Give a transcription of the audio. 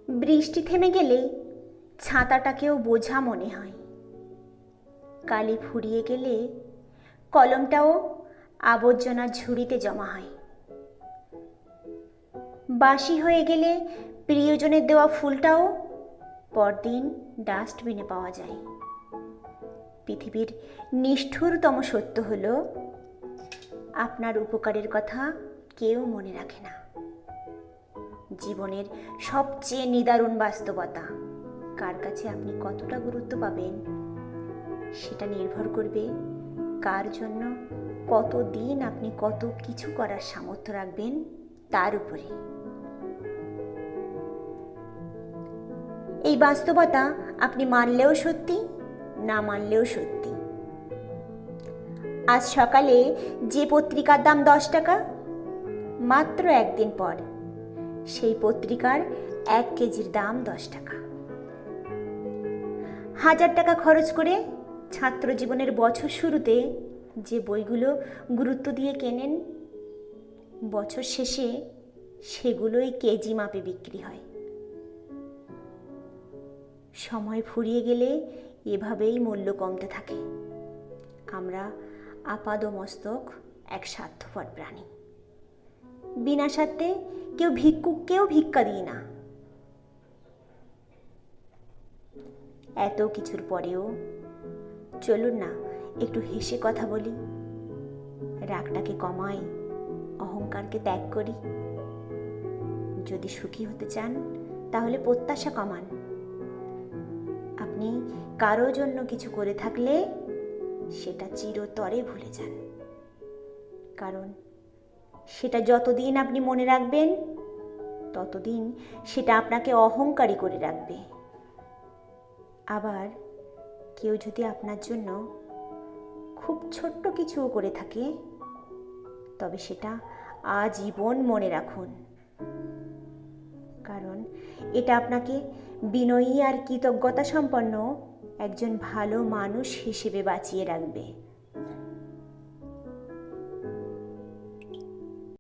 বৃষ্টি থেমে গেলে ছাতাটাকেও বোঝা মনে হয়। কালি ফুরিয়ে গেলে কলমটাও আবর্জনার ঝুড়িতে জমা হয়। বাসি হয়ে গেলে প্রিয়জনের দেওয়া ফুলটাও পরদিন ডাস্টবিনে পাওয়া যায়। পৃথিবীর নিষ্ঠুরতম সত্য হলো, আপনার উপকারের কথা কেউ মনে রাখে না। জীবনের সবচেয়ে নিদারুণ বাস্তবতা, কার কাছে আপনি কতটা গুরুত্ব পাবেন সেটা নির্ভর করবে কার জন্য কতদিন আপনি কত কিছু করার সামর্থ্য রাখবেন তার উপরে। এই বাস্তবতা আপনি মানলেও সত্যি, না মানলেও সত্যি। আজ সকালে যে পত্রিকার দাম 10 টাকা, মাত্র একদিন পর সেই পত্রিকার 1 কেজির দাম 10 টাকা। 1000 টাকা খরচ করে ছাত্র জীবনের বছর শুরুতে যে বইগুলো গুরুত্ব দিয়ে কেনেন, বছর শেষে সেগুলোই কেজি মাপে বিক্রি হয়। সময় ফুরিয়ে গেলে এভাবেই মূল্য কমতে থাকে। আমরা আপাদমস্তক এক স্বার্থপর প্রাণী। বিনা স্বার্থে কেউ ভিক্ষুককেও ভিক্ষা দিই না। এত কিছুর পরেও চলুন না একটু হেসে কথা বলি, রাগটাকে কমাই, অহংকারকে ত্যাগ করি। যদি সুখী হতে চান তাহলে প্রত্যাশা কমান। আপনি কারো জন্য কিছু করে থাকলে সেটা চিরতরে ভুলে যান, কারণ সেটা যতদিন আপনি মনে রাখবেন ততদিন সেটা আপনাকে অহংকারী করে রাখবে। আবার কেউ যদি আপনার জন্য খুব ছোট্ট কিছুও করে থাকে, তবে সেটা আজীবন মনে রাখুন, কারণ এটা আপনাকে বিনয়ী আর কৃতজ্ঞতা সম্পন্ন একজন ভালো মানুষ হিসেবে বাঁচিয়ে রাখবে।